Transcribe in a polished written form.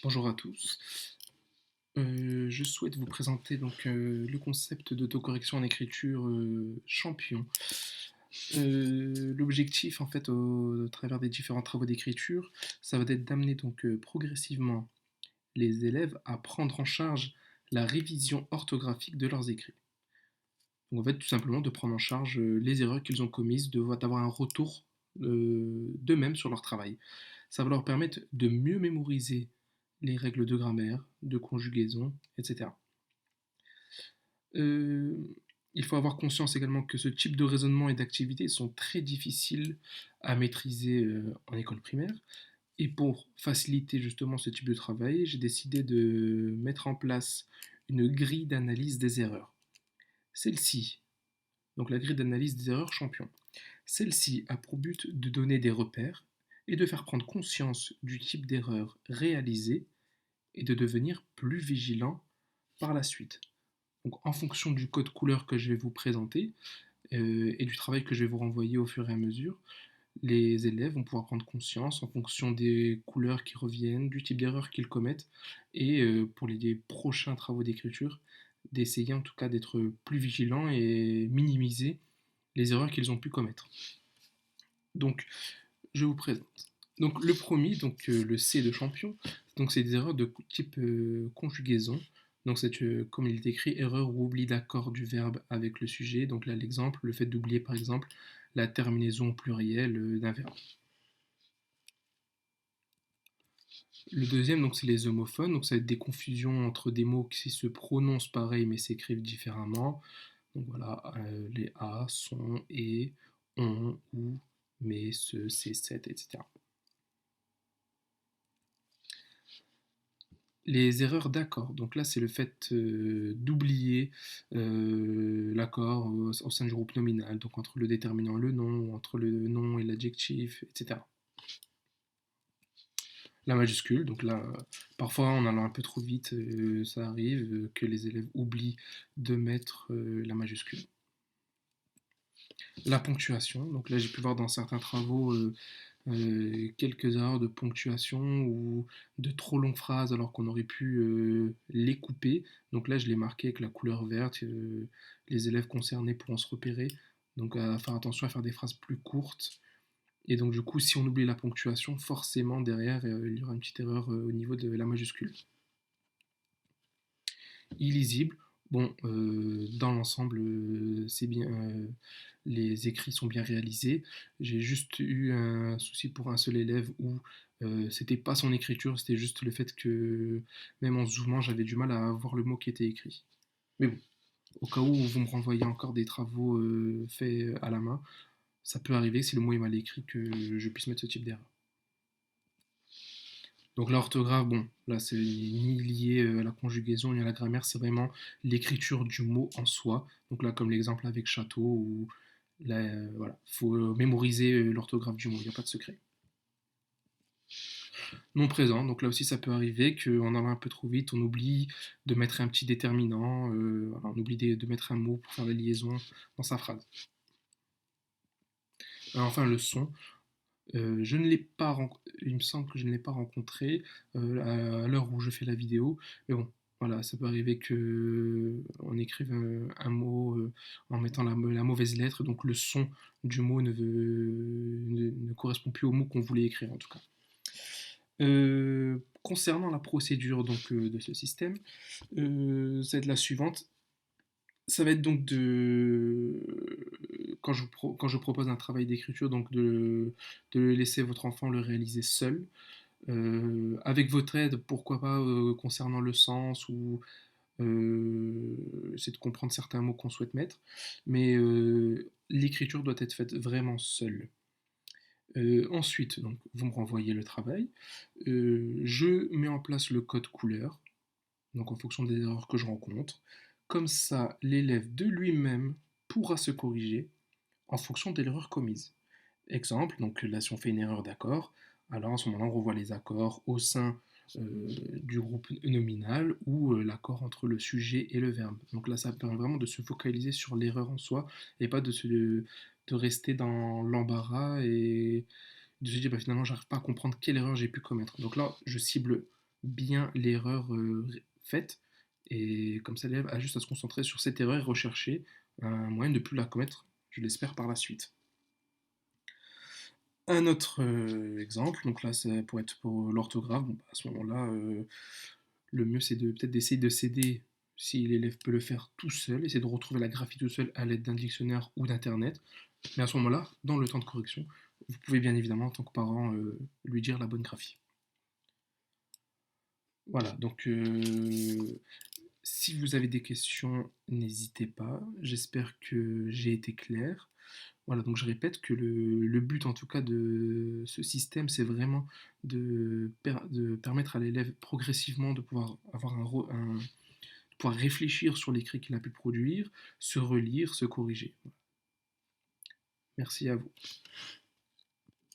Bonjour à tous. Je souhaite vous présenter donc le concept d'autocorrection en écriture champion. L'objectif en fait au travers des différents travaux d'écriture, ça va être d'amener donc progressivement les élèves à prendre en charge la révision orthographique de leurs écrits. Donc en fait tout simplement de prendre en charge les erreurs qu'ils ont commises, d'avoir un retour d'eux-mêmes sur leur travail. Ça va leur permettre de mieux mémoriser les règles de grammaire, de conjugaison, etc. Euh, il faut avoir conscience également que ce type de raisonnement et d'activité sont très difficiles à maîtriser en école primaire. Et pour faciliter justement ce type de travail, j'ai décidé de mettre en place une grille d'analyse des erreurs. Celle-ci, donc la grille d'analyse des erreurs champion, celle-ci a pour but de donner des repères et de faire prendre conscience du type d'erreur réalisée et de devenir plus vigilant par la suite. Donc en fonction du code couleur que je vais vous présenter et du travail que je vais vous renvoyer au fur et à mesure, les élèves vont pouvoir prendre conscience en fonction des couleurs qui reviennent, du type d'erreur qu'ils commettent, et pour les prochains travaux d'écriture, d'essayer en tout cas d'être plus vigilants et minimiser les erreurs qu'ils ont pu commettre. Donc, je vous présente. Donc, le premier, donc le C de champion, donc c'est des erreurs de type conjugaison. Donc, c'est comme il est écrit, erreur ou oubli d'accord du verbe avec le sujet. Donc là, l'exemple, le fait d'oublier par exemple la terminaison plurielle d'un verbe. Le deuxième, donc, c'est les homophones. Donc, ça va être des confusions entre des mots qui se prononcent pareil mais s'écrivent différemment. Donc voilà, les A, sont, et, on, ou, mais, ce, c'est, cette, etc. Les erreurs d'accord. Donc là, c'est le fait d'oublier l'accord au sein du groupe nominal, donc entre le déterminant le nom, ou entre le nom et l'adjectif, etc. La majuscule, donc là, parfois en allant un peu trop vite, ça arrive que les élèves oublient de mettre la majuscule. La ponctuation, donc là j'ai pu voir dans certains travaux quelques erreurs de ponctuation ou de trop longues phrases alors qu'on aurait pu les couper. Donc là, je l'ai marqué avec la couleur verte. Les élèves concernés pourront se repérer. Donc à faire attention à faire des phrases plus courtes. Et donc du coup, si on oublie la ponctuation, forcément derrière, il y aura une petite erreur au niveau de la majuscule. Illisible. Bon, dans l'ensemble, c'est bien, les écrits sont bien réalisés. J'ai juste eu un souci pour un seul élève où c'était pas son écriture, c'était juste le fait que même en zoomant, j'avais du mal à voir le mot qui était écrit. Mais bon, au cas où vous me renvoyez encore des travaux faits à la main, ça peut arriver si le mot est mal écrit que je puisse mettre ce type d'erreur. Donc l'orthographe, bon, là c'est ni lié à la conjugaison ni à la grammaire, c'est vraiment l'écriture du mot en soi. Donc là, comme l'exemple avec château, où là, voilà, faut mémoriser l'orthographe du mot, il n'y a pas de secret. Non présent, donc là aussi ça peut arriver qu'en allant un peu trop vite, on oublie de mettre un petit déterminant, voilà, on oublie de mettre un mot pour faire la liaison dans sa phrase. Enfin, le son, je ne l'ai pas il me semble que je ne l'ai pas rencontré à l'heure où je fais la vidéo, mais bon, voilà, ça peut arriver que on écrive un mot en mettant la mauvaise lettre, donc le son du mot ne correspond plus au mot qu'on voulait écrire en tout cas. Concernant la procédure donc, de ce système, ça va être la suivante. Ça va être donc quand je propose un travail d'écriture, donc de laisser votre enfant le réaliser seul, avec votre aide, pourquoi pas concernant le sens ou c'est de comprendre certains mots qu'on souhaite mettre, mais l'écriture doit être faite vraiment seule. Ensuite, donc, vous me renvoyez le travail, je mets en place le code couleur, donc en fonction des erreurs que je rencontre. Comme ça, l'élève de lui-même pourra se corriger en fonction de l'erreur commise. Exemple, donc là si on fait une erreur d'accord, alors à ce moment-là on revoit les accords au sein du groupe nominal ou l'accord entre le sujet et le verbe. Donc là ça permet vraiment de se focaliser sur l'erreur en soi et pas de rester dans l'embarras et de se dire bah, finalement j'arrive pas à comprendre quelle erreur j'ai pu commettre. Donc là je cible bien l'erreur faite, et comme ça l'élève a juste à se concentrer sur cette erreur et rechercher un moyen de ne plus la commettre, je l'espère, par la suite. Un autre exemple, donc là ça pourrait être pour l'orthographe. Bon, bah, à ce moment-là, le mieux c'est de peut-être d'essayer de s'aider si l'élève peut le faire tout seul, essayer de retrouver la graphie tout seul à l'aide d'un dictionnaire ou d'internet. Mais à ce moment-là, dans le temps de correction, vous pouvez bien évidemment en tant que parent lui dire la bonne graphie. Voilà, donc si vous avez des questions, n'hésitez pas. J'espère que j'ai été clair. Voilà, donc je répète que le but en tout cas de ce système, c'est vraiment de permettre à l'élève progressivement de pouvoir avoir de pouvoir réfléchir sur l'écrit qu'il a pu produire, se relire, se corriger. Merci à vous.